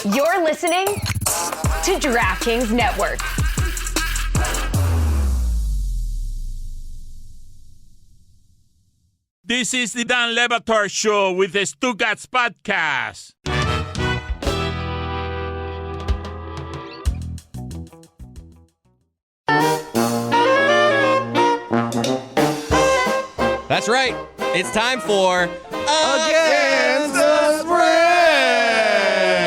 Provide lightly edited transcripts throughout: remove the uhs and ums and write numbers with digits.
You're listening to DraftKings Network. This is the Dan Batard Show with the Stugotz Podcast. That's right. It's time for Against the Spread.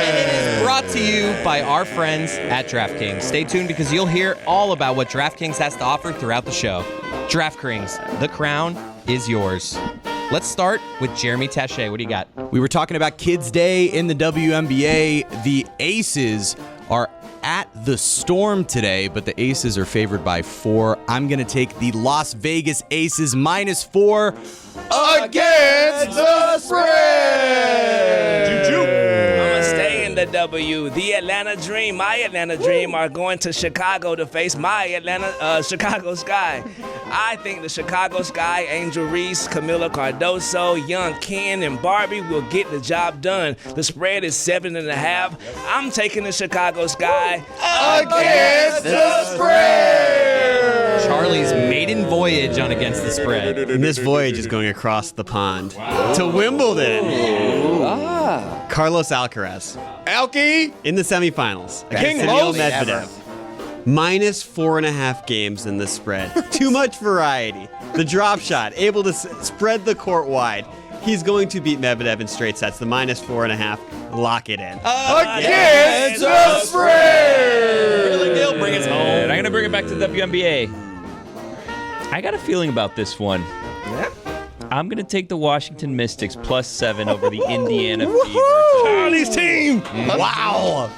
And it is brought to you by our friends at DraftKings. Stay tuned because you'll hear all about what DraftKings has to offer throughout the show. DraftKings, the crown is yours. Let's start with Jeremy Taché. What do you got? We were talking about Kids Day in the WNBA. The Aces are at the Storm today, but the Aces are favored by 4. I'm going to take the Las Vegas Aces -4 against the spread. I'm going to stay in the W. The Atlanta Dream, my Atlanta Dream, are going to Chicago to face my Chicago Sky. I think the Chicago Sky, Angel Reese, Camila Cardoso, Young Ken, and Barbie will get the job done. The spread is 7.5. I'm taking the Chicago Sky Against the spread. Charlie's maiden voyage on Against the Spread. And this voyage is going across the pond to Wimbledon. Carlos Alcaraz. Alki! In the semifinals King against Daniil Los. Medvedev. -4.5 games in this spread. Too much variety. The drop shot, able to spread the court wide. He's going to beat Medvedev in straight sets. The -4.5, lock it in. Against the spread! Billy Bill, bring us home. I'm going to bring it back to the WNBA. I got a feeling about this one. I'm going to take the Washington Mystics +7 over the Indiana Fever. Charlie's team! Wow.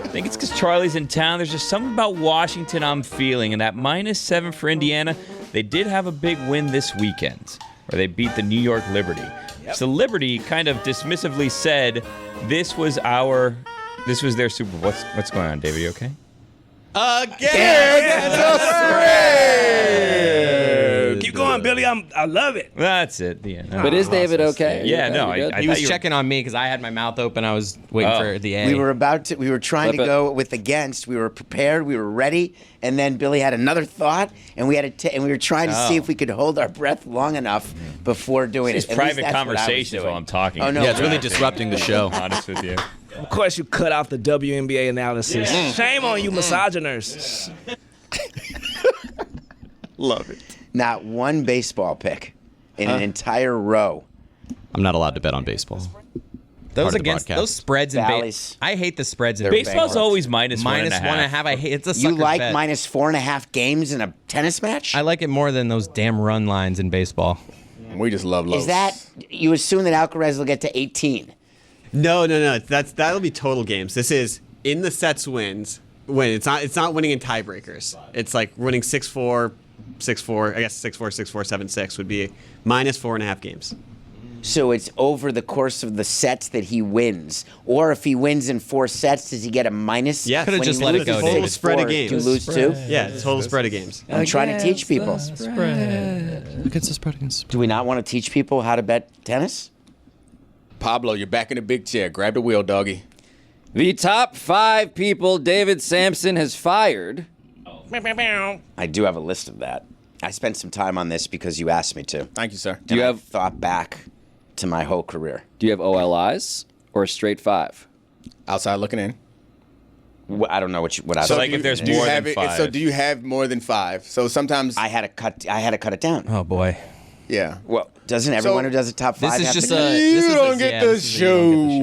I think it's because Charlie's in town. There's just something about Washington I'm feeling. And that -7 for Indiana, they did have a big win this weekend where they beat the New York Liberty. So Liberty kind of dismissively said this was their Super Bowl. What's going on, David? You okay? Against the spread. Keep going, Billy. I love it. That's it. The end. But is David okay? Yeah, no. You good? I He was thought you were- checking on me because I had my mouth open. I was waiting for the A. We were trying to Flip it. go with against. We were prepared. We were ready. And then Billy had another thought, and we were trying to see if we could hold our breath long enough before doing It's it. At least private that's what I was conversations doing. while I'm talking. Oh, no. Yeah, it's really disrupting the show. Honest with you. Of course, you cut off the WNBA analysis. Shame on you, misogyners. Love it. Not one baseball pick in an entire row. I'm not allowed to bet on baseball. Those Part of the against broadcast. those spreads in Valleys. I hate the spreads in They're baseball. Baseball's always -1.5. -1.5. I hate it's a You sucker like bet. -4.5 games in a tennis match? I like it more than those damn run lines in baseball. We just love Los. Is that you assume that Alcaraz will get to 18? No. That'll be total games. This is in the sets wins. It's not winning in tiebreakers. It's like winning 6-4, 6-4. I guess 6-4, 6-4, 7-6 would be -4.5 games. So it's over the course of the sets that he wins. Or if he wins in 4 sets, does he get a minus? Yeah, Could've When just he let it loses go, six David. Spread of four, games. Do you lose 2? Yeah, total spread of games. I'm trying to teach people. Against the spread against. Do we not want to teach people how to bet tennis? Pablo, you're back in the big chair. Grab the wheel, doggy. The top 5 people David Sampson has fired. I do have a list of that. I spent some time on this because you asked me to. Thank you, sir. Do you have thought back to my whole career? Do you have OLIs or a straight 5? Outside looking in. I don't know what I. So, like, if there's do you more have than it- 5. So do you have more than 5? So sometimes. I had to cut it down. Oh boy. Yeah. Well, doesn't everyone who does a top 5 This is have just to a. cut it? This is don't get the this is a you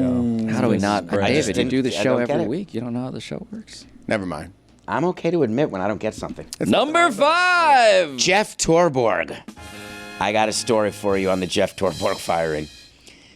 don't get the show. How do we not? I just David, you do the didn't- I show don't get every it. week. You don't know how the show works. Never mind. I'm okay to admit when I don't get something. Number 5. Jeff Torborg. I got a story for you on the Jeff Torborg firing.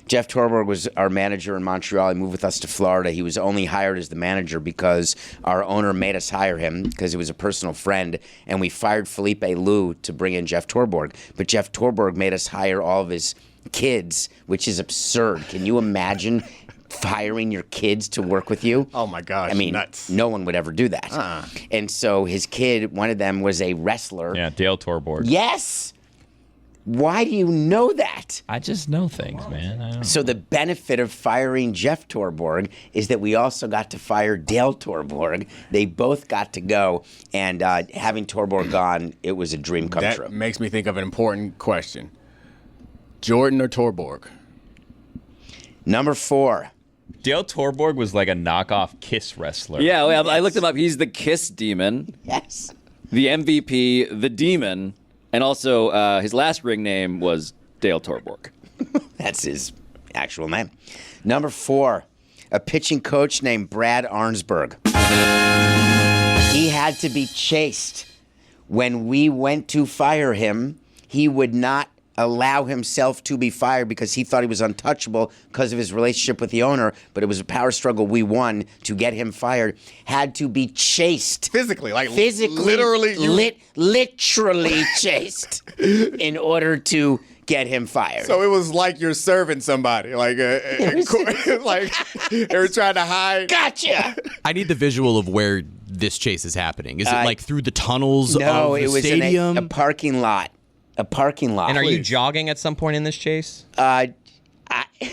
Jeff Torborg was our manager in Montreal. He moved with us to Florida. He was only hired as the manager because our owner made us hire him because he was a personal friend, and we fired Felipe Lou to bring in Jeff Torborg. But Jeff Torborg made us hire all of his kids, which is absurd. Can you imagine firing your kids to work with you? Oh my gosh, I mean, nuts. no one would ever do that. And so his kid, one of them was a wrestler. Yeah, Dale Torborg. Yes! Why do you know that? I just know things, man. I don't So the benefit of firing Jeff Torborg is that we also got to fire Dale Torborg. They both got to go, and having Torborg gone, it was a dream come true. That makes me think of an important question. Jordan or Torborg? Number 4. Dale Torborg was like a knockoff Kiss wrestler. Yeah, I looked him up. He's the Kiss Demon, Yes. the MVP, the Demon, and also his last ring name was Dale Torborg. That's his actual name. Number 4, a pitching coach named Brad Arnsberg. He had to be chased. When we went to fire him, he would not allow himself to be fired because he thought he was untouchable because of his relationship with the owner, but it was a power struggle we won to get him fired. Had to be chased. Physically, Literally literally. chased in order to get him fired. So it was like you're serving somebody, like like they were trying to hide. Gotcha. I need the visual of where this chase is happening. Is it like through the tunnels of No, the it was stadium? in a parking lot. A parking lot. And are you jogging at some point in this chase?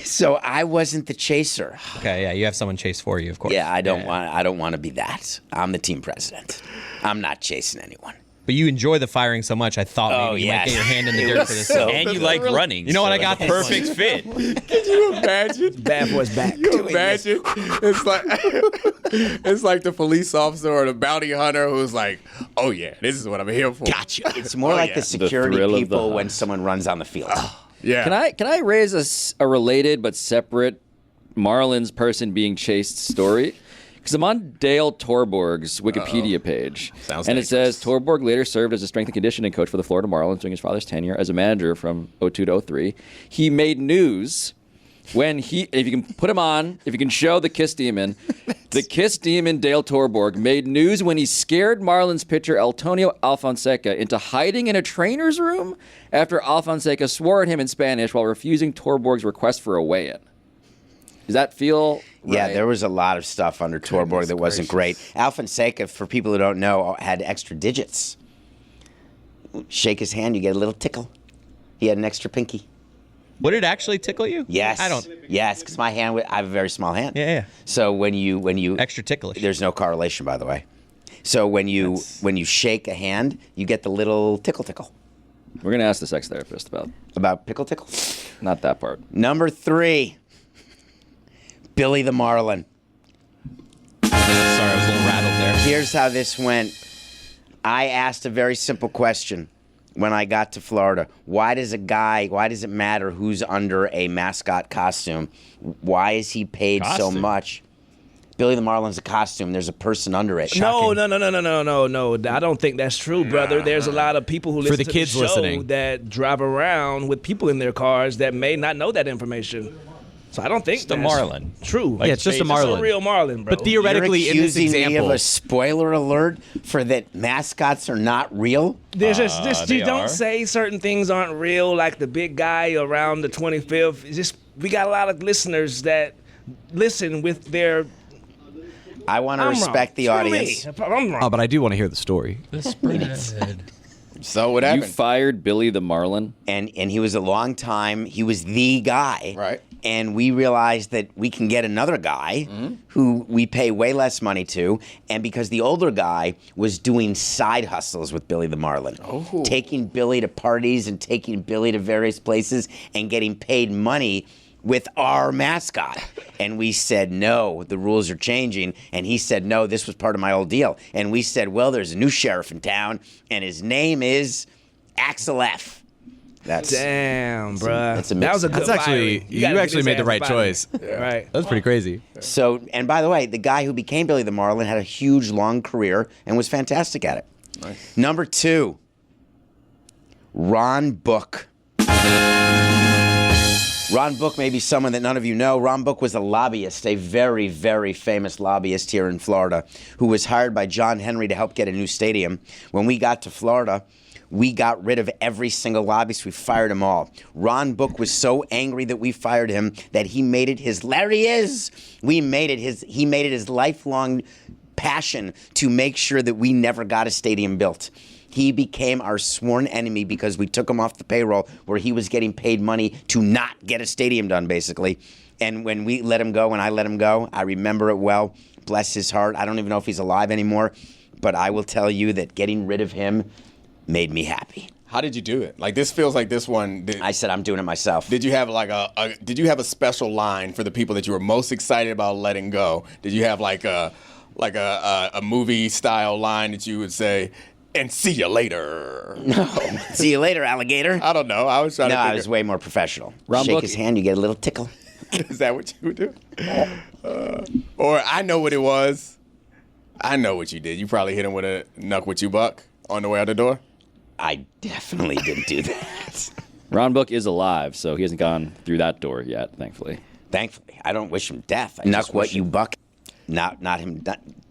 So I wasn't the chaser. Okay, yeah, you have someone chase for you, of course. Yeah, I don't want to be that. I'm the team president. I'm not chasing anyone. But you enjoy the firing so much, I thought maybe you might yes. get your hand in the It dirt was for this. so- And you like running. You know what I got? Perfect fit. Can you imagine? Bad boys back. You imagine? It's like the police officer or the bounty hunter who's like, oh yeah, this is what I'm here for. Gotcha. It's more like yeah. the security thrill of the people when hunt. someone runs on the field. Yeah. Can I raise a related but separate Marlins person being chased story? Because I'm on Dale Torborg's Wikipedia page, Sounds and it says dangerous. Torborg later served as a strength and conditioning coach for the Florida Marlins during his father's tenure as a manager from 02 to 03. He made news when if you can put him on, if you can show the Kiss Demon, the Kiss Demon Dale Torborg made news when he scared Marlins pitcher Antonio Alfonseca into hiding in a trainer's room after Alfonseca swore at him in Spanish while refusing Torborg's request for a weigh-in. Does that feel Yeah, right? there was a lot of stuff under Torborg that wasn't great. Alfonseca, for people who don't know, had extra digits. Shake his hand, you get a little tickle. He had an extra pinky. Would it actually tickle you? Yes. I don't. Yes, because my hand, I have a very small hand. Yeah. So when you Extra ticklish. there's no correlation, by the way. So when you shake a hand, you get the little tickle. We're going to ask the sex therapist About pickle tickle. not that part. Number 3, Billy the Marlin. Sorry, I was a little rattled there. Here's how this went. I asked a very simple question when I got to Florida. Why does it matter who's under a mascot costume? Why is he paid so Costume? much? Billy the Marlin's a costume. There's a person under it. No. I don't think that's true, brother. There's a lot of people who listen the to kids the show listening. that drive around with people in their cars that may not know that information. So I don't think Just a that's Marlin. true. Yeah, it's just a Marlin. a real Marlin, bro. But theoretically, You're in this accusing me of example, a spoiler alert for that mascots are not real? There's just they you don't are. say certain things aren't real, like the big guy around the 25th. It's just we got a lot of listeners that listen with their. I want to I'm respect the wrong. Screw audience. me. I'm wrong. oh, but I do want to hear the story. So what You happened? fired Billy the Marlin? And he was a long time. He was the guy. Right. And we realized that we can get another guy who we pay way less money to. And because the older guy was doing side hustles with Billy the Marlin, taking Billy to parties and taking Billy to various places and getting paid money with our mascot. And we said, no, the rules are changing. And he said, no, this was part of my old deal. And we said, well, there's a new sheriff in town, and his name is Axel F. That's Damn, bruh. that's a that was a mix. good That's actually firing. you gotta get actually his made the ass right up outta choice. there. Right. That's pretty crazy. So, and by the way, the guy who became Billy the Marlin had a huge, long career and was fantastic at it. Nice. Number 2, Ron Book. Ron Book may be someone that none of you know. Ron Book was a lobbyist, a very, very famous lobbyist here in Florida, who was hired by John Henry to help get a new stadium. When we got to Florida, we got rid of every single lobbyist. We fired them all. Ron Book was so angry that we fired him that he made it his he made it his lifelong passion to make sure that we never got a stadium built. He became our sworn enemy because we took him off the payroll where he was getting paid money to not get a stadium done, basically. And when we let him go, when I let him go, I remember it well. Bless his heart. I don't even know if he's alive anymore. But I will tell you that getting rid of him made me happy. How did you do it? Like, this feels like this one. I said I'm doing it myself. Did you have like did you have a special line for the people that you were most excited about letting go? Did you have like a movie style line that you would say, and see you later? No. See you later, alligator. I don't know. I was trying to I was way more professional. Ron Shake Book- his hand, you get a little tickle. Is that what you would do? Or I know what it was. I know what you did. You probably hit him with a knuck with you buck on the way out the door. I definitely didn't do that. Ron Book is alive, so he hasn't gone through that door yet, thankfully. Thankfully, I don't wish him death. Knuck what you buck. Not him.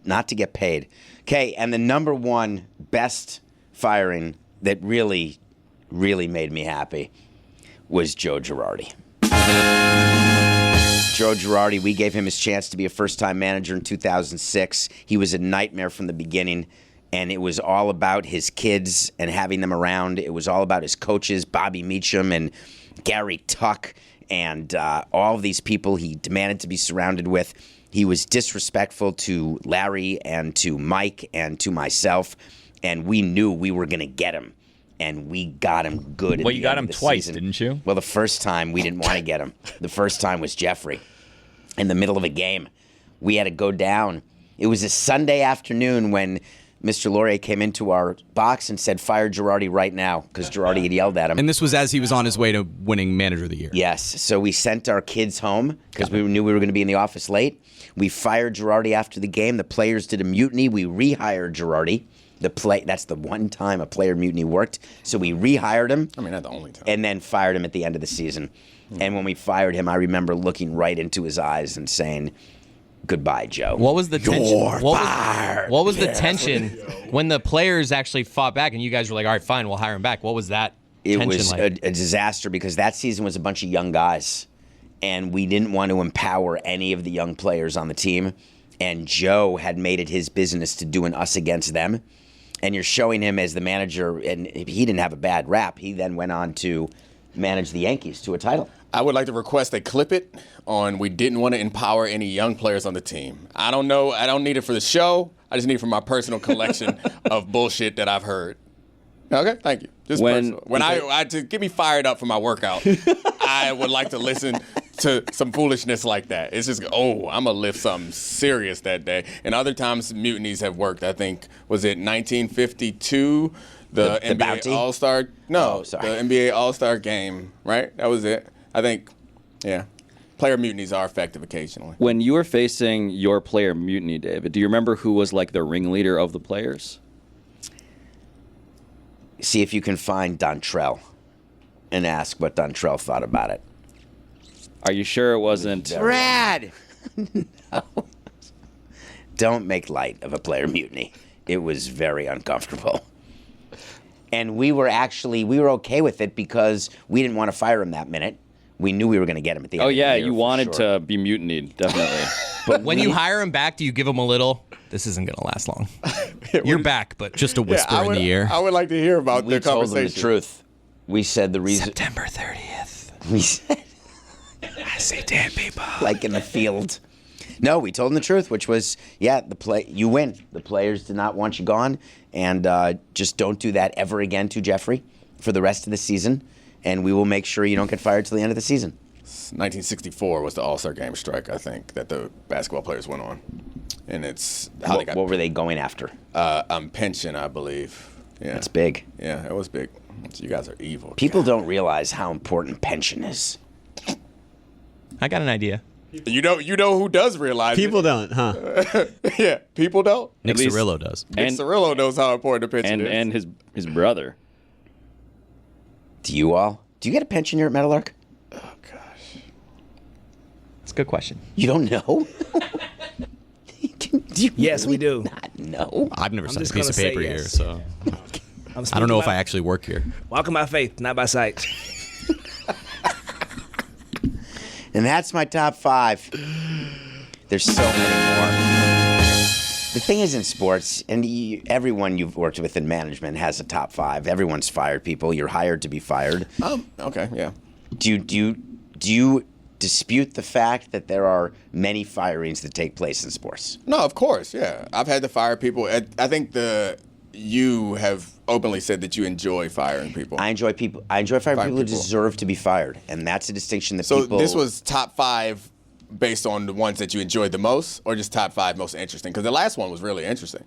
Not to get paid. Okay, and the number one best firing that really, really made me happy was Joe Girardi. Joe Girardi, we gave him his chance to be a first-time manager in 2006. He was a nightmare from the beginning, and it was all about his kids and having them around. It was all about his coaches, Bobby Meacham and Gary Tuck, and all of these people he demanded to be surrounded with. He was disrespectful to Larry and to Mike and to myself, and we knew we were going to get him, and we got him good. Well, you got him twice, didn't you? Well, the first time we didn't want to get him. The first time was Jeffrey. In the middle of a game, we had to go down. It was a Sunday afternoon when Mr. Laurier came into our box and said, fire Girardi right now, because Girardi had yelled at him. And this was as he was on his way to winning Manager of the Year. Yes. So we sent our kids home because we knew we were going to be in the office late. We fired Girardi after the game. The players did a mutiny. We rehired Girardi. That's the one time a player mutiny worked. So we rehired him. I mean, not the only time. And then fired him at the end of the season. And when we fired him, I remember looking right into his eyes and saying, goodbye, Joe. What was the tension? You're fired. What was the tension when the players actually fought back and you guys were like, all right, fine, we'll hire him back? What was that It tension was like? a disaster because that season was a bunch of young guys, and we didn't want to empower any of the young players on the team. And Joe had made it his business to do an us against them. And you're showing him as the manager, and he didn't have a bad rap. He then went on to manage the Yankees to a title. I would like to request they clip it on we didn't want to empower any young players on the team. I don't know. I don't need it for the show. I just need it for my personal collection of bullshit that I've heard. Okay, thank you. Just personal. When I to get me fired up for my workout, I would like to listen to some foolishness like that. It's just, I'm going to lift something serious that day. And other times mutinies have worked. I think, was it 1952? The NBA bounty? All-Star? No, Oh, sorry. the NBA All-Star game, right? That was it. I think, yeah. Player mutinies are effective occasionally. When you were facing your player mutiny, David, do you remember who was like the ringleader of the players? See if you can find Dontrell and ask what Dontrell thought about it. Are you sure it wasn't? Brad! No. Don't make light of a player mutiny. It was very uncomfortable. And we were okay with it because we didn't want to fire him that minute. We knew we were going to get him at the end Oh of the yeah, year you for wanted sure. to be mutinied, definitely. But when you hire him back, do you give him a little, this isn't going to last long? You're back, but Just a whisper in the ear. I would like to hear about We the told conversation. him the truth. We said the reason. September 30th. We said, I see dead people. like in the field. No, we told him the truth, which was, you win. The players did not want you gone, and just don't do that ever again to Jeffrey for the rest of the season, and we will make sure you don't get fired till the end of the season. 1964 was the All-Star Game strike, I think, that the basketball players went on. And it's how they What, got what were they going after? pension, I believe. Yeah. That's big. Yeah, it was big. You guys are evil. People don't realize how important pension is. I got an idea. You know who does realize People it? don't, huh? Yeah, people don't. Nick At least- Cirillo does. Nick Cirillo knows how important the pension is. and his brother. Do you get a pension here at Meadowlark? Oh, gosh. That's a good question. You don't know? Do you Yes, we really do. not know? I've never signed a just piece gonna of say paper yes. here, so I'm I don't know if speaking I actually work here. walking by faith, not by sight. And that's my top 5. There's so many more. The thing is in sports, and everyone you've worked with in management has a top 5. Everyone's fired people. You're hired to be fired. Okay, yeah. Do you dispute the fact that there are many firings that take place in sports? No, of course, yeah. I've had to fire people. I think you have openly said that you enjoy firing people. I enjoy firing people who deserve to be fired, and that's a distinction that people. So this was top 5 based on the ones that you enjoyed the most, or just top 5 most interesting? Because the last one was really interesting.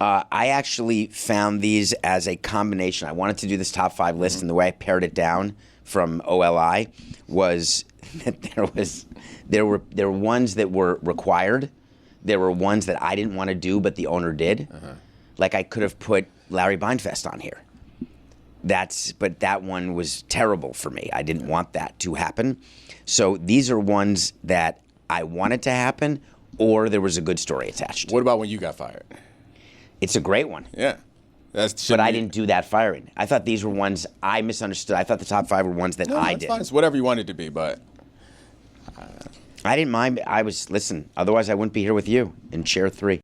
I actually found these as a combination. I wanted to do this top 5 list, and the way I pared it down from OLI was that there were ones that were required. There were ones that I didn't want to do, but the owner did. Like I could have put Larry Beinfest on here. But that one was terrible for me. I didn't want that to happen. So these are ones that I wanted to happen, or there was a good story attached. What about when you got fired? It's a great one. Yeah. But I didn't do that firing. I thought these were ones I misunderstood. I thought the top 5 were ones that I did. Fine. It's whatever you want it to be, but I didn't mind. Listen, otherwise I wouldn't be here with you in chair 3.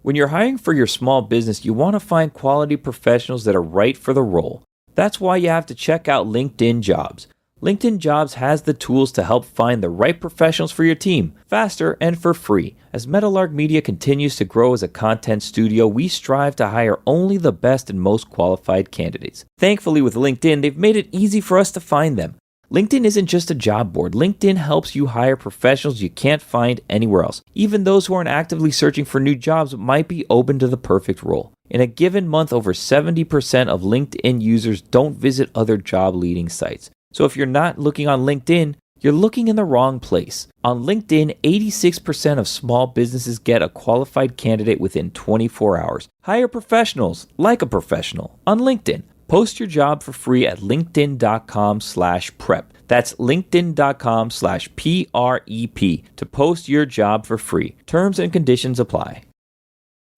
When you're hiring for your small business, you want to find quality professionals that are right for the role. That's why you have to check out LinkedIn Jobs. LinkedIn Jobs has the tools to help find the right professionals for your team, faster and for free. As Meadowlark Media continues to grow as a content studio, we strive to hire only the best and most qualified candidates. Thankfully, with LinkedIn, they've made it easy for us to find them. LinkedIn isn't just a job board. LinkedIn helps you hire professionals you can't find anywhere else. Even those who aren't actively searching for new jobs might be open to the perfect role. In a given month, over 70% of LinkedIn users don't visit other job-leading sites. So if you're not looking on LinkedIn, you're looking in the wrong place. On LinkedIn, 86% of small businesses get a qualified candidate within 24 hours. Hire professionals like a professional on LinkedIn. Post your job for free at linkedin.com/prep. That's linkedin.com/PREP to post your job for free. Terms and conditions apply.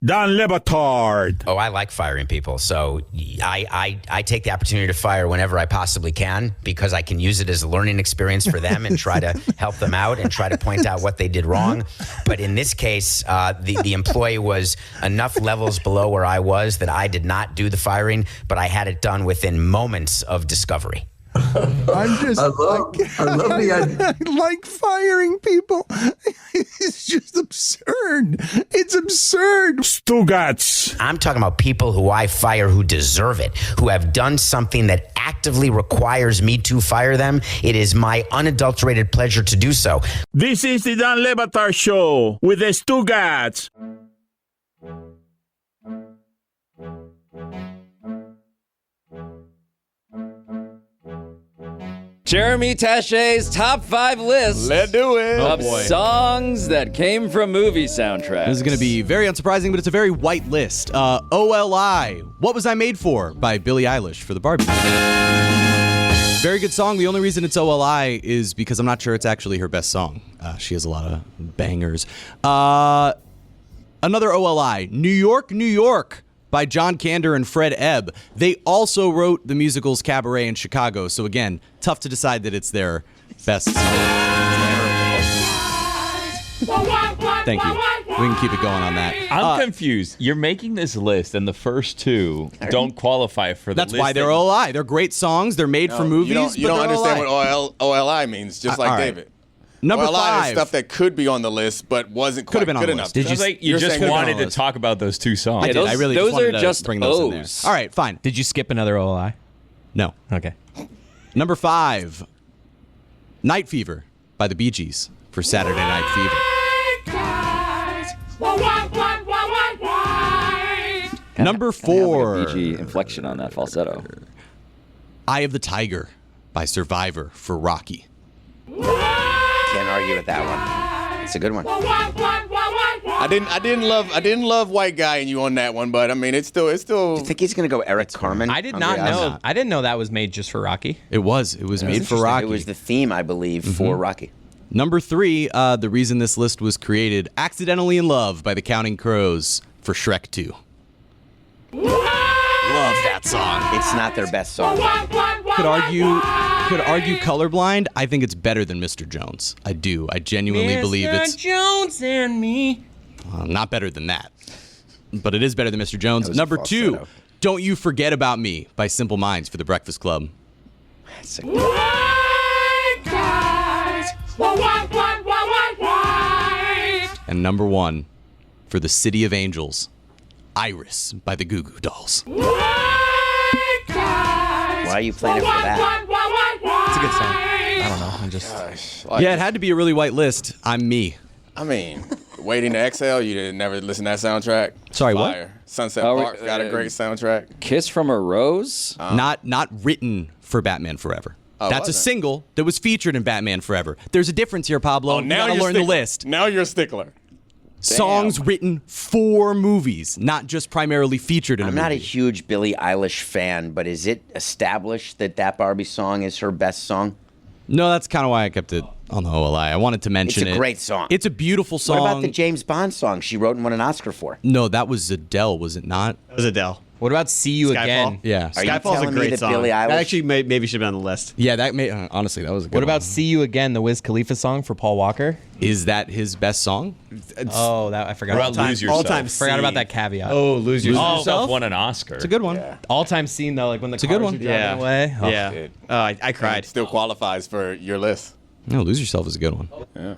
Don Le Batard. Oh, I like firing people. So I take the opportunity to fire whenever I possibly can because I can use it as a learning experience for them and try to help them out and try to point out what they did wrong. But in this case, the employee was enough levels below where I was that I did not do the firing, but I had it done within moments of discovery. I love the I like firing people. It's just absurd. It's absurd. Stugotz. I'm talking about people who I fire who deserve it, who have done something that actively requires me to fire them. It is my unadulterated pleasure to do so. This is the Don Le Batard Show with the Stugotz. Jeremy Tachet's top 5 list. Let's do it. Of songs that came from movie soundtracks. This is going to be very unsurprising, but it's a very white list. OLI, What Was I Made For by Billie Eilish for the Barbie. Very good song. The only reason it's OLI is because I'm not sure it's actually her best song. She has a lot of bangers. Another OLI, New York, New York by John Kander and Fred Ebb. They also wrote the musicals Cabaret in Chicago. So again, tough to decide that it's their best song. Thank you. We can keep it going on that. I'm confused. You're making this list, and the first 2 don't qualify for the list. That's why they're OLI. They're great songs. They're made for movies. You don't but they're understand OLI. what OLI means, just like all right. David. Number OLI 5. is stuff that could be on the list, but wasn't quite been on good the enough. list. Did you say you You're just saying wanted on to the talk about those 2 songs? I did. I really those just wanted are to just bring those in there. O's. All right, fine. Did you skip another OLI? No. Okay. Number 5, Night Fever by the Bee Gees for Saturday Night Fever. Number 4, Like a BG inflection on that falsetto. Eye of the Tiger by Survivor for Rocky. Can't argue with that one. It's a good one. I didn't love White Guy and you on that one, but I mean it's still. Do you think he's gonna go Eric Carmen? I did not know. I didn't know that was made just for Rocky. It was made for Rocky. It was the theme, I believe, for Rocky. Number 3, the reason this list was created, Accidentally in Love by the Counting Crows for Shrek 2. Love that song. It's not their best song. Could argue colorblind. I think it's better than Mr. Jones. I do. I genuinely believe it's. Jones and me. Not better than that. But it is better than Mr. Jones. That was a Number 2, falsetto. Don't You Forget About Me by Simple Minds for The Breakfast Club. That's a And number 1, for The City of Angels, Iris by the Goo Goo Dolls. Why are you playing it for that? It's a good song. I don't know. I'm just. Yeah, it had to be a really white list. I'm me. I mean, Waiting to Exhale, you didn't never listen to that soundtrack? Sorry, what? Fire. Sunset Oh, Park got a great soundtrack. Kiss from a Rose? Not written for Batman Forever. That's a wasn't? single that was featured in Batman Forever. There's a difference here, Pablo. You now gotta you're learn the stickler. list. Now you're a stickler. Songs written for movies, not just primarily featured in a I'm movie. not a huge Billie Eilish fan, but is it established that Barbie song is her best song? No, that's kind of why I kept it on the OLI. I wanted to mention it. It's a great song. It's a beautiful song. What about the James Bond song she wrote and won an Oscar for? No, that was Adele, was it not? It was Adele. What about See You Skyfall? Again? Yeah. Are you Skyfall's telling a me great that song. Billie Eilish? That actually maybe should have been on the list. Yeah, that made honestly that was a good What about one. See You Again, the Wiz Khalifa song for Paul Walker? Is that his best song? Oh, that I forgot. What about about Lose Yourself? All-time Forgot C. about that caveat. Oh, Lose Yourself. Yourself won an Oscar. It's a good one. All-time scene though, like when the a good cars one. are driving away. Oh. Yeah. Oh, I cried. It still qualifies for your list. No, Lose Yourself is a good one. Yeah.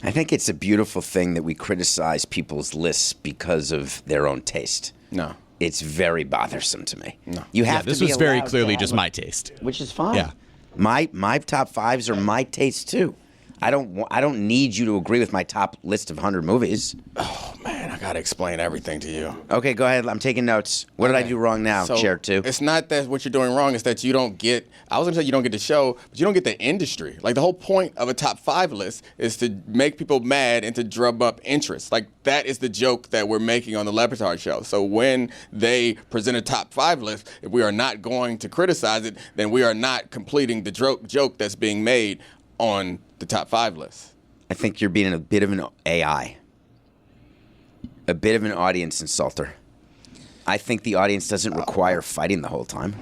I think it's a beautiful thing that we criticize people's lists because of their own taste. No. It's very bothersome to me. No. You have Yeah, to this be was very allowed to clearly have just a- my taste. which is fine. Yeah. My top 5s are my taste too. I don't need you to agree with my top list of 100 movies. Oh, man, I got to explain everything to you. Okay, go ahead. I'm taking notes. What did I do wrong now, So, Chair 2? It's not that what you're doing wrong. It's that you don't get, I was going to say you don't get the show, but you don't get the industry. Like, the whole point of a top 5 list is to make people mad and to drum up interest. Like, that is the joke that we're making on the Lampert show. So when they present a top 5 list, if we are not going to criticize it, then we are not completing the joke that's being made on the top 5 list. I think you're being a bit of an AI. A bit of an audience insulter. I think the audience doesn't require fighting the whole time.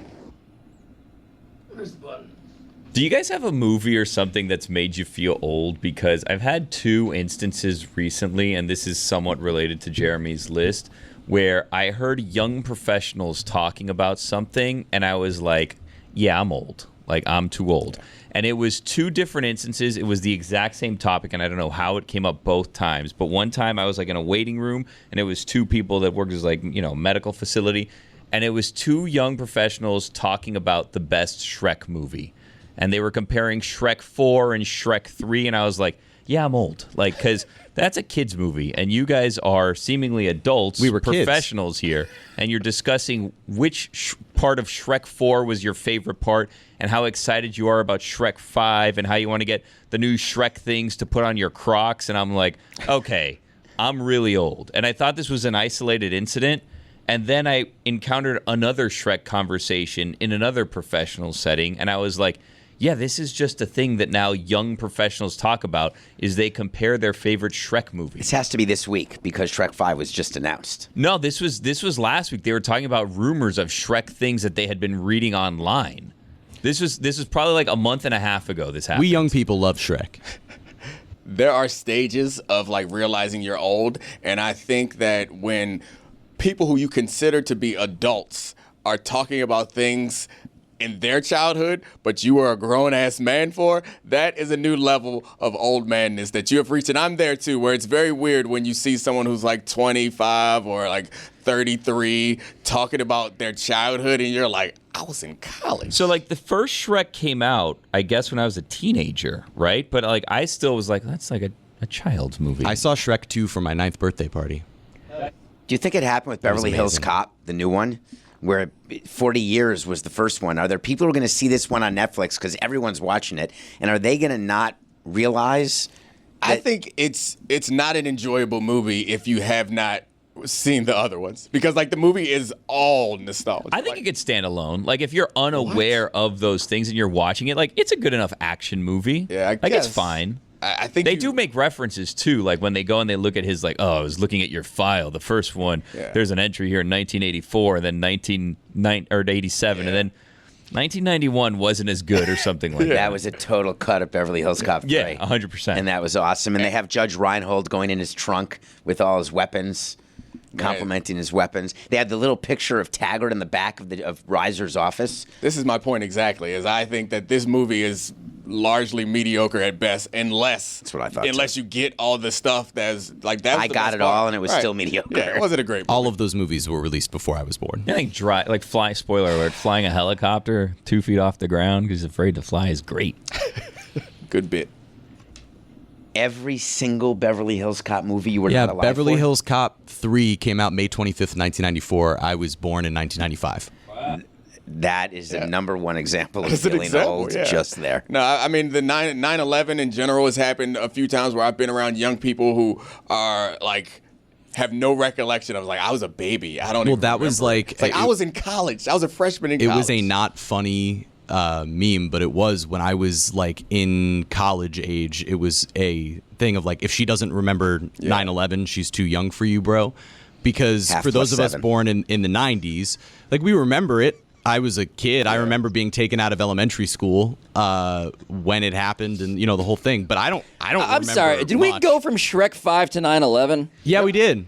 Do you guys have a movie or something that's made you feel old? Because I've had 2 instances recently, and this is somewhat related to Jeremy's list, where I heard young professionals talking about something, and I was like, yeah, I'm old. Like, I'm too old. And it was 2 different instances. It was the exact same topic, and I don't know how it came up both times. But one time I was like in a waiting room, and it was 2 people that worked as like, medical facility. And it was 2 young professionals talking about the best Shrek movie. And they were comparing Shrek 4 and Shrek 3. And I was like, yeah, I'm old. Like, because that's a kid's movie. And you guys are seemingly adults, We were kids. professionals here. And you're discussing which part of Shrek 4 was your favorite part and how excited you are about Shrek 5 and how you want to get the new Shrek things to put on your Crocs. And I'm like, okay, I'm really old. And I thought this was an isolated incident. And then I encountered another Shrek conversation in another professional setting. And I was like, yeah, this is just a thing that now young professionals talk about, is they compare their favorite Shrek movies. This has to be this week because Shrek 5 was just announced. No, this was last week. They were talking about rumors of Shrek things that they had been reading online. This was probably like a month and a half ago this happened. We young people love Shrek. There are stages of like realizing you're old, and I think that when people who you consider to be adults are talking about things in their childhood, but you are a grown-ass man for, that is a new level of old manness that you have reached. And I'm there too, where it's very weird when you see someone who's like 25 or like 33 talking about their childhood, and you're like, I was in college. So like the first Shrek came out, I guess when I was a teenager, right? But like I still was like, that's like a child's movie. I saw Shrek 2 for my 9th birthday party. Do you think it happened with That was Beverly Hills amazing. Cop, the new one, where 40 Years was the first one? Are there people who are going to see this one on Netflix because everyone's watching it, and are they going to not realize? I think it's not an enjoyable movie if you have not seen the other ones, because like the movie is all nostalgia. I think it could stand alone. Like if you're unaware of those things and you're watching it, like it's a good enough action movie. Yeah, I like guess. it's fine. I think they do make references too, like when they go and they look at his like, oh, I was looking at your file. The first one, Yeah. there's an entry here in 1984, and then 1987, and then 1991 wasn't as good or something like that. That was a total cut of Beverly Hills Cop 3. Yeah, 100%. And that was awesome. And they have Judge Reinhold going in his trunk with all his weapons, complimenting his weapons. They had the little picture of Taggart in the back of Reiser's office. This is my point exactly, is I think that this movie is largely mediocre at best, unless That's what I thought, unless you get all the stuff that's like that. I got it all, and it was still mediocre. Yeah, it wasn't a great movie. All of those movies were released before I was born. I think spoiler alert, flying a helicopter 2 feet off the ground because he's afraid to fly is great. Good bit. Every single Beverly Hills Cop movie you were not alive Beverly for? Hills Cop 3 came out May 25th, 1994. I was born in 1995. That is the number one example of That's an feeling example, old yeah. just there. No, I mean, the 9/11 in general has happened a few times where I've been around young people who are like, have no recollection. I was like, I was a baby. I don't even that was remember. like... It's like I was in college. I was a freshman in college. It was a not funny meme, but it was when I was like in college age. It was a thing of like, if she doesn't remember 9/11, she's too young for you, bro. Because Half for those plus of us 7. born in the 90s, like we remember it. I was a kid. I remember being taken out of elementary school when it happened, and the whole thing. But I don't. I'm remember sorry. Did we much. go from Shrek 5 to 9/11? Yeah, we did.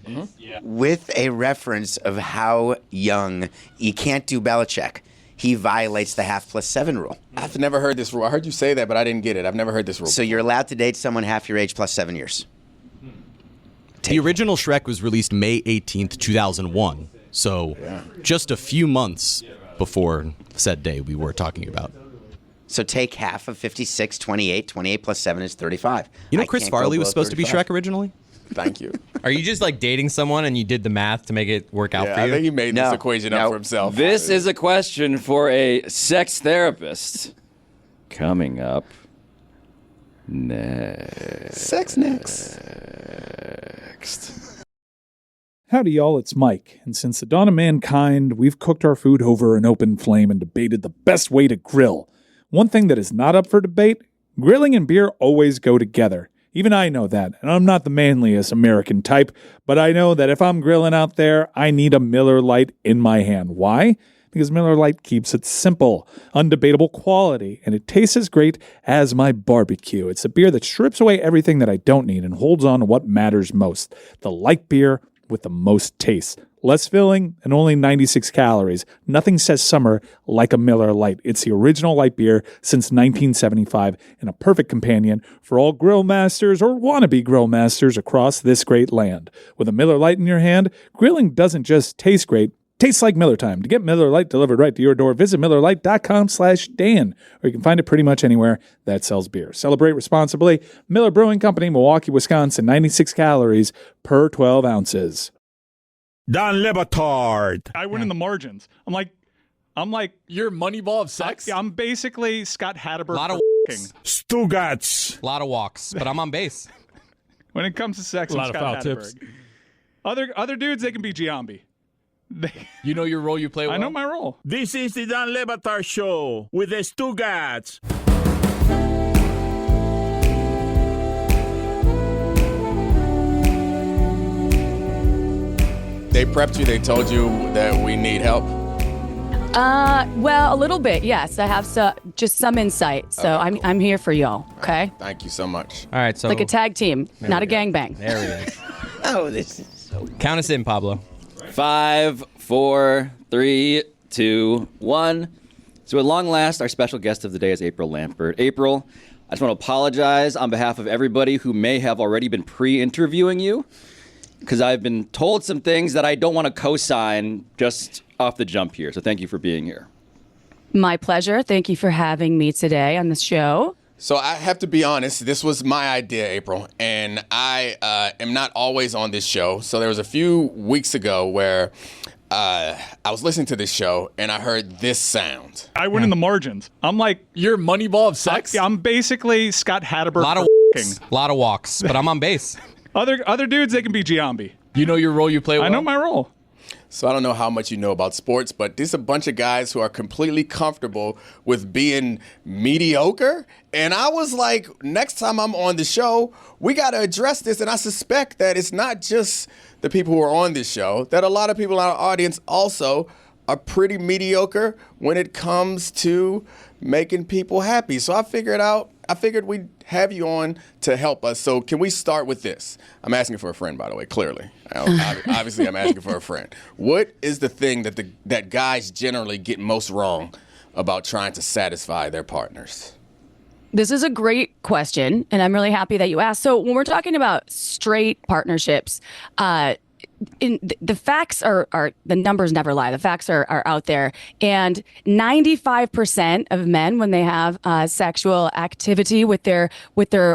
With a reference of how young you can't do Belichick. He violates the half plus 7 rule. I've never heard this rule. I heard you say that, but I didn't get it. I've never heard this rule. So you're allowed to date someone half your age plus 7 years. The original Shrek was released May 18th, 2001. So just a few months before said day we were talking about. So take half of 56, 28. 28 plus 7 is 35. Chris Farley was supposed to be Shrek originally? Thank you. Are you just like dating someone and you did the math to make it work out for I you? think he made this equation up for himself. This is a question for a sex therapist. Coming up next. Sex next. Howdy, y'all, it's Mike, and since the dawn of mankind, we've cooked our food over an open flame and debated the best way to grill. One thing that is not up for debate, grilling and beer always go together. Even I know that, and I'm not the manliest American type, but I know that if I'm grilling out there, I need a Miller Lite in my hand. Why? Because Miller Lite keeps it simple, undebatable quality, and it tastes as great as my barbecue. It's a beer that strips away everything that I don't need and holds on to what matters most, the light beer with the most taste. Less filling and only 96 calories. Nothing says summer like a Miller Lite. It's the original light beer since 1975 and a perfect companion for all grill masters or wannabe grill masters across this great land. With a Miller Lite in your hand, grilling doesn't just taste great, tastes like Miller time. To get Miller Lite delivered right to your door, visit MillerLite.com/Dan, or you can find it pretty much anywhere that sells beer. Celebrate responsibly. Miller Brewing Company, Milwaukee, Wisconsin, 96 calories per 12 ounces. Don Batard. I win in the margins. I'm like, You're Moneyball of sex? I'm basically Scott Hatterberg. A lot of Stugotz. A lot of walks, but I'm on base. When it comes to sex, A I'm lot of Scott foul Hatterberg. Other dudes, they can be Giambi. You know your role, you play well? I know my role. This is the Don Batard Show with the Stugotz. They prepped you. They told you that we need help. Well, a little bit, yes. I have just some insight, so Okay, I'm here for y'all. Okay, Thank you so much. All right, so like a tag team, not a gangbang. there we go. Oh, this is so... Count us in, Pablo. 5, 4, 3, 2, 1. So at long last, our special guest of the day is April Lampert. April, I just want to apologize on behalf of everybody who may have already been pre-interviewing you, because I've been told some things that I don't want to co-sign just off the jump here. So thank you for being here. My pleasure. Thank you for having me today on the show. So I have to be honest, this was my idea, April, and I am not always on this show. So there was a few weeks ago where I was listening to this show and I heard this sound. I win in the margins. I'm like, You're Moneyball of sex? I'm basically Scott Hatterberg. A lot of walks, but I'm on base. Other dudes, they can be Giambi. You know your role, you play well? I know my role. So I don't know how much you know about sports, but there's a bunch of guys who are completely comfortable with being mediocre. And I was like, next time I'm on the show, we got to address this. And I suspect that it's not just the people who are on this show, that a lot of people in our audience also are pretty mediocre when it comes to making people happy. So I figured we'd have you on to help us. So can we start with this? I'm asking for a friend, by the way, clearly. Obviously, I'm asking for a friend. What is the thing that guys generally get most wrong about trying to satisfy their partners? This is a great question, and I'm really happy that you asked. So when we're talking about straight partnerships, the facts are the numbers never lie. The facts are out there, and 95% of men, when they have sexual activity with their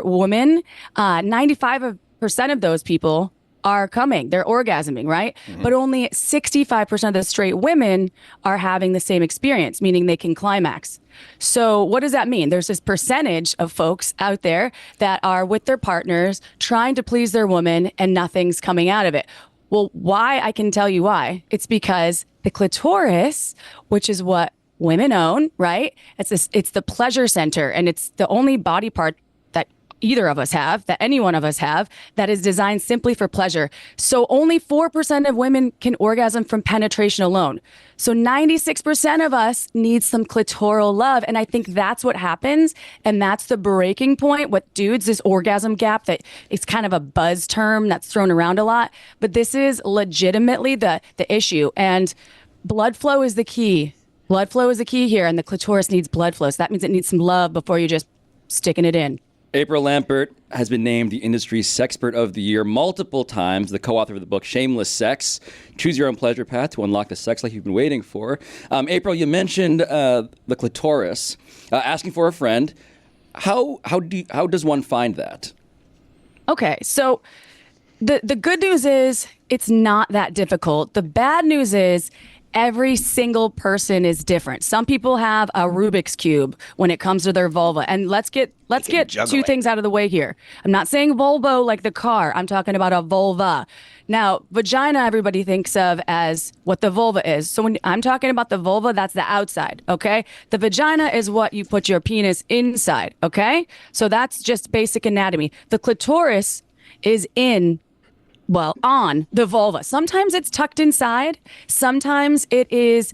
woman, 95% of those people are coming. They're orgasming, right? Mm-hmm. But only 65% of the straight women are having the same experience, meaning they can climax. So what does that mean? There's this percentage of folks out there that are with their partners trying to please their woman and nothing's coming out of it. Well, why? I can tell you why. It's because the clitoris, which is what women own, right? It's the pleasure center, and it's the only body part that either of us have, that any one of us have, that is designed simply for pleasure. So only 4% of women can orgasm from penetration alone. So 96% of us need some clitoral love. And I think that's what happens. And that's the breaking point with dudes, this orgasm gap that it's kind of a buzz term that's thrown around a lot. But this is legitimately the issue. And blood flow is the key. Blood flow is the key here. And the clitoris needs blood flow. So that means it needs some love before you're just sticking it in. April Lampert has been named the industry sexpert of the year multiple times, the co-author of the book Shameless Sex, Choose Your Own Pleasure Path to Unlock the Sex Life You've Been Waiting For. April, you mentioned the clitoris, asking for a friend. How does one find that? Okay, so the good news is it's not that difficult. The bad news is every single person is different. Some people have a Rubik's Cube when it comes to their vulva. And let's get two things out of the way here. I'm not saying Volvo like the car. I'm talking about a vulva. Now, vagina, everybody thinks of as what the vulva is. So when I'm talking about the vulva, that's the outside, okay? The vagina is what you put your penis inside, okay? So that's just basic anatomy. The clitoris is on the vulva. Sometimes it's tucked inside. Sometimes it is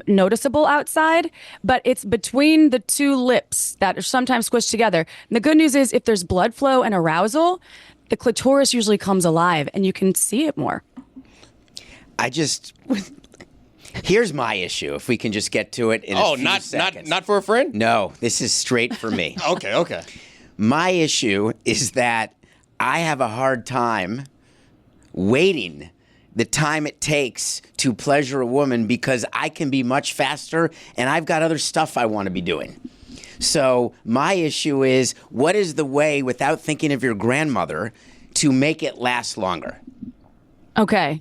noticeable outside, but it's between the two lips that are sometimes squished together. And the good news is if there's blood flow and arousal, the clitoris usually comes alive and you can see it more. Here's my issue, if we can just get to it in a few seconds. Not for a friend? No, this is straight for me. Okay. My issue is that I have a hard time waiting the time it takes to pleasure a woman because I can be much faster and I've got other stuff I want to be doing. So my issue is, what is the way, without thinking of your grandmother, to make it last longer? Okay.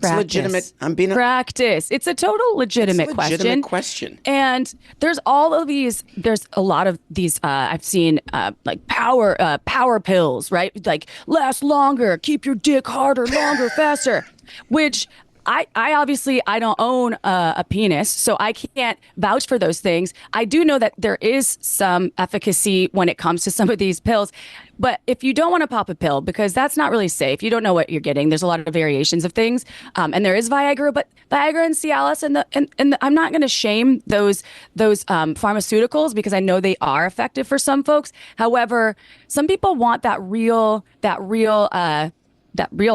It's legitimate. Practice. It's a total legitimate question. And there's all of these. There's a lot of these. I've seen like power pills, right? Like last longer, keep your dick harder, longer, faster. Which I obviously I don't own a penis, so I can't vouch for those things. I do know that there is some efficacy when it comes to some of these pills. But if you don't want to pop a pill, because that's not really safe, you don't know what you're getting. There's a lot of variations of things, and there is Viagra, but Viagra and Cialis, and I'm not going to shame those pharmaceuticals because I know they are effective for some folks. However, some people want that real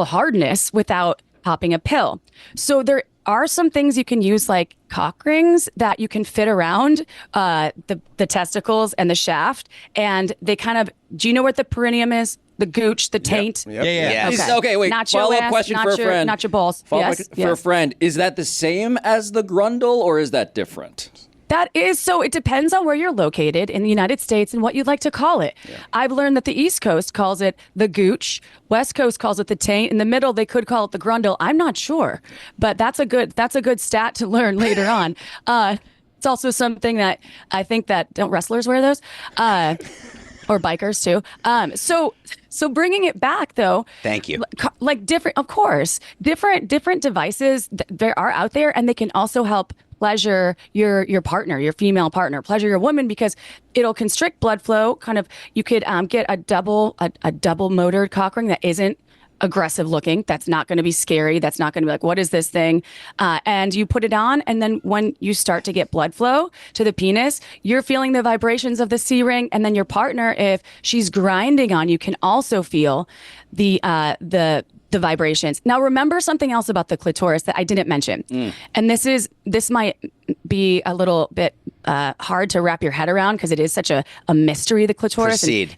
hardness without popping a pill. So there are some things you can use, like cock rings that you can fit around the testicles and the shaft, and they kind of. Do you know what the perineum is? The gooch, the taint. Yep. Yeah. Okay, wait. Not your follow-up ass, question not for a your, friend. Not your balls. For a friend, is that the same as the grundle, or is that different? That is, so it depends on where you're located in the United States and what you'd like to call it. Yeah. I've learned that the East Coast calls it the gooch, West Coast calls it the taint, in the middle they could call it the grundle. I'm not sure, but that's a good stat to learn later on. It's also something that I think that don't wrestlers wear those, or bikers too. So bringing it back though. Thank you. Like different devices there are out there, and they can also help pleasure your partner, your female partner, pleasure your woman, because it'll constrict blood flow. Kind of, you could get a double motored cock ring that isn't aggressive looking. That's not going to be scary. That's not going to be like, what is this thing? And you put it on. And then when you start to get blood flow to the penis, you're feeling the vibrations of the C-ring. And then your partner, if she's grinding on you, can also feel the vibrations. Now, remember something else about the clitoris that I didn't mention. And this might be a little bit hard to wrap your head around because it is such a mystery, the clitoris. Proceed.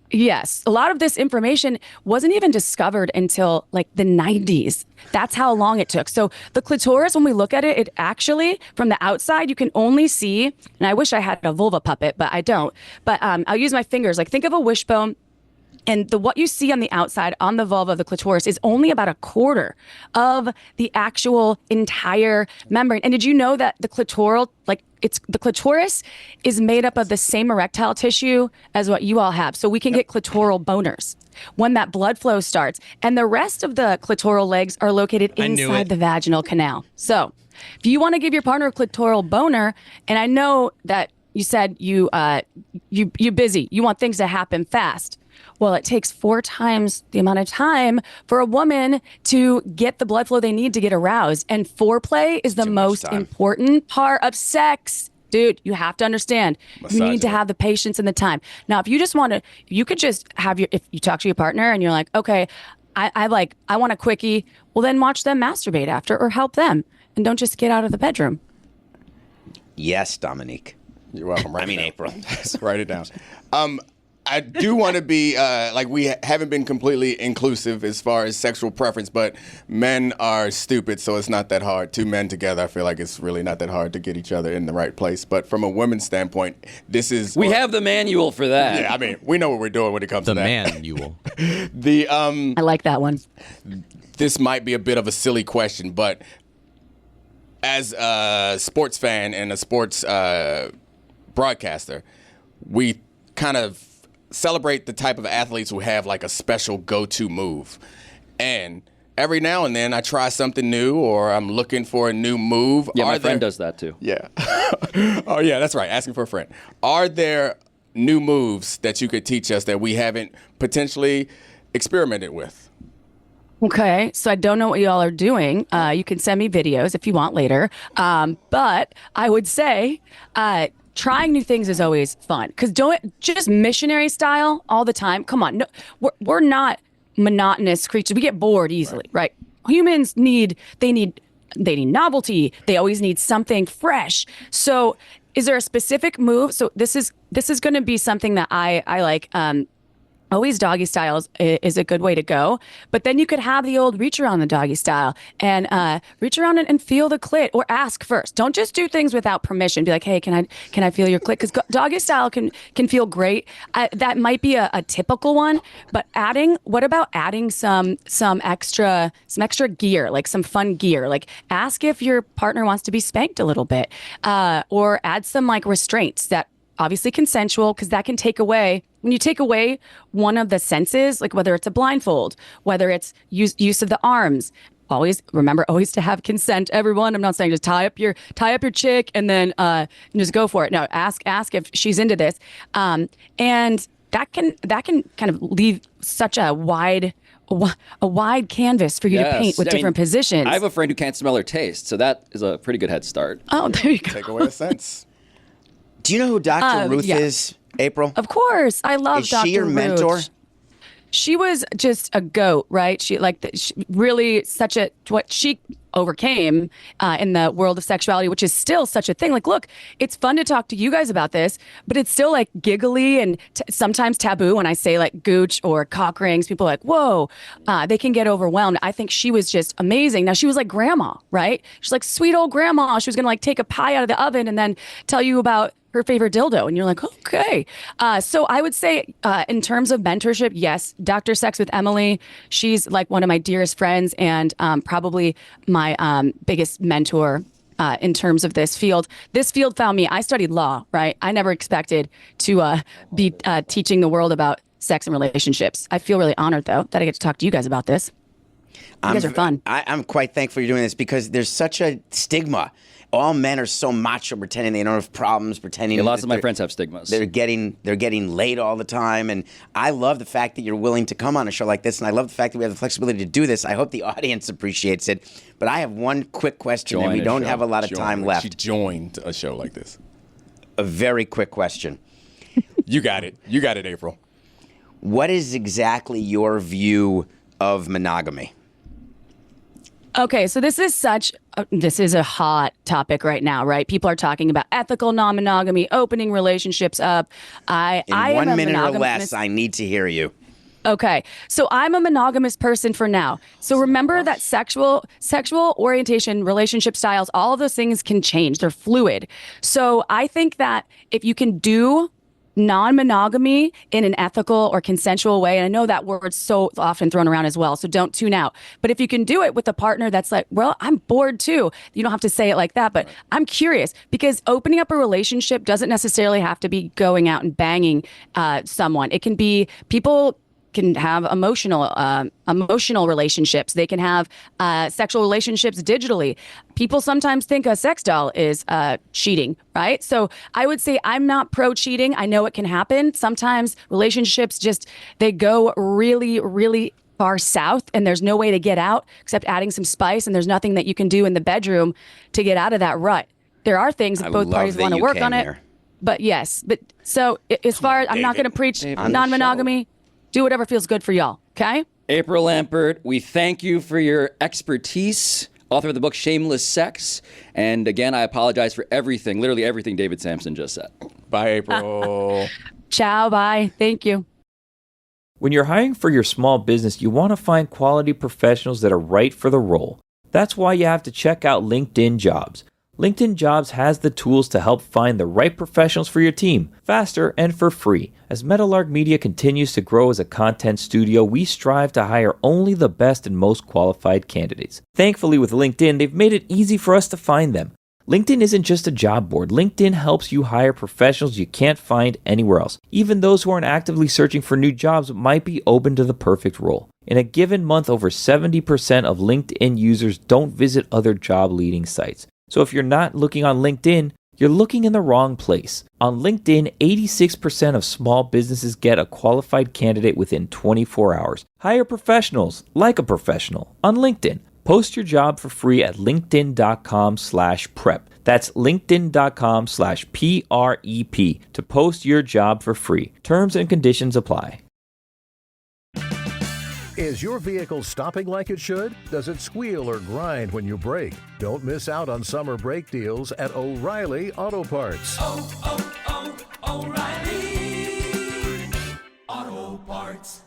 Yes, a lot of this information wasn't even discovered until like the 90s. That's how long it took. So the clitoris, when we look at it, it actually, from the outside, you can only see, and I wish I had a vulva puppet, but I don't. But I'll use my fingers. Like think of a wishbone. And what you see on the outside, on the vulva of the clitoris, is only about a quarter of the actual entire membrane. And did you know that the clitoris is made up of the same erectile tissue as what you all have? So we can get clitoral boners when that blood flow starts. And the rest of the clitoral legs are located inside the vaginal canal. So if you want to give your partner a clitoral boner, and I know that you said you're busy, you want things to happen fast. Well, it takes 4 times the amount of time for a woman to get the blood flow they need to get aroused. And foreplay is the most important part of sex. Dude, you have to understand. You need to have the patience and the time. Now, if you just want to, you could just have if you talk to your partner and you're like, okay, I want a quickie. Well, then watch them masturbate after or help them. And don't just get out of the bedroom. Yes, Dominique. You're welcome. April. Write it down. I do want to be, we haven't been completely inclusive as far as sexual preference, but men are stupid, so it's not that hard. 2 men together, I feel like it's really not that hard to get each other in the right place. But from a woman's standpoint, this is... We have the manual for that. Yeah, I mean, we know what we're doing when it comes to that. The manual. I like that one. This might be a bit of a silly question, but as a sports fan and a sports broadcaster, we kind of celebrate the type of athletes who have like a special go-to move. And every now and then I try something new or I'm looking for a new move. Yeah, my friend does that too. Yeah. Oh, yeah, that's right. Asking for a friend. Are there new moves that you could teach us that we haven't potentially experimented with? Okay, so I don't know what y'all are doing. You can send me videos if you want later. But I would say... trying new things is always fun because don't just missionary style all the time. Come on, no, we're not monotonous creatures. We get bored easily, right? Humans need novelty. They always need something fresh. So, is there a specific move? So this is going to be something that I like. Always doggy style is a good way to go. But then you could have the old reach around the doggy style and reach around and feel the clit or ask first. Don't just do things without permission. Be like, hey, can I feel your clit? Because doggy style can feel great. That might be a typical one. But what about adding some extra gear, like some fun gear? Like ask if your partner wants to be spanked a little bit, or add some like restraints that obviously consensual, because that can take away, when you take away one of the senses, like whether it's a blindfold, whether it's use of the arms, always remember to have consent, everyone. I'm not saying just tie up your chick and then just go for it. No, ask if she's into this. And that can kind of leave such a wide canvas for you to paint with different positions. I have a friend who can't smell or taste, so that is a pretty good head start. Oh, there you go. Take away a sense. Do you know who Dr. Ruth is, April? Of course. I love Dr. Ruth. Is she your mentor? She was just a goat, right? She really what she overcame in the world of sexuality, which is still such a thing. Like, look, it's fun to talk to you guys about this, but it's still like giggly and sometimes taboo. When I say like gooch or cock rings, people are like, whoa, they can get overwhelmed. I think she was just amazing. Now, she was like grandma, right? She's like sweet old grandma. She was going to like take a pie out of the oven and then tell you about her favorite dildo. And you're like, okay. So I would say in terms of mentorship, yes, Dr. Sex with Emily, she's like one of my dearest friends and probably my biggest mentor in terms of this field. This field found me. I studied law, right? I never expected to be teaching the world about sex and relationships. I feel really honored, though, that I get to talk to you guys about this. You guys are fun. I'm quite thankful you're doing this because there's such a stigma. All men are so macho, pretending they don't have problems, pretending. Lots of my friends have stigmas. They're getting laid all the time, and I love the fact that you're willing to come on a show like this, and I love the fact that we have the flexibility to do this. I hope the audience appreciates it. But I have one quick question, and we don't have a lot of time left. She joined a show like this. A very quick question. You got it. You got it, April. What is exactly your view of monogamy? Okay, so this is a hot topic right now, right? People are talking about ethical non-monogamy, opening relationships up. I am 1 a minute or monogamous- less, I need to hear you. Okay, so I'm a monogamous person for now. So remember that sexual orientation, relationship styles, all of those things can change. They're fluid. So I think that if you can do non-monogamy in an ethical or consensual way, and I know that word's so often thrown around as well, so don't tune out. But if you can do it with a partner that's like, well, I'm bored too. You don't have to say it like that, but I'm curious, because opening up a relationship doesn't necessarily have to be going out and banging someone. It can be people can have emotional relationships. They can have sexual relationships digitally. People sometimes think a sex doll is cheating, right? So I would say I'm not pro cheating. I know it can happen. Sometimes relationships they go really, really far south and there's no way to get out except adding some spice, and there's nothing that you can do in the bedroom to get out of that rut. There are things if both parties want to work on it. But yes, so as far as I'm not going to preach non-monogamy, do whatever feels good for y'all, okay? April Lampert, we thank you for your expertise, author of the book Shameless Sex. And again, I apologize for everything, literally everything David Sampson just said. Bye, April. Ciao, bye. Thank you. When you're hiring for your small business, you want to find quality professionals that are right for the role. That's why you have to check out LinkedIn Jobs. LinkedIn Jobs has the tools to help find the right professionals for your team, faster and for free. As Meadowlark Media continues to grow as a content studio, we strive to hire only the best and most qualified candidates. Thankfully, with LinkedIn, they've made it easy for us to find them. LinkedIn isn't just a job board. LinkedIn helps you hire professionals you can't find anywhere else. Even those who aren't actively searching for new jobs might be open to the perfect role. In a given month, over 70% of LinkedIn users don't visit other job-leading sites. So if you're not looking on LinkedIn, you're looking in the wrong place. On LinkedIn, 86% of small businesses get a qualified candidate within 24 hours. Hire professionals like a professional on LinkedIn. Post your job for free at linkedin.com/prep. That's linkedin.com/PREP to post your job for free. Terms and conditions apply. Is your vehicle stopping like it should? Does it squeal or grind when you brake? Don't miss out on summer brake deals at O'Reilly Auto Parts. O'Reilly Auto Parts.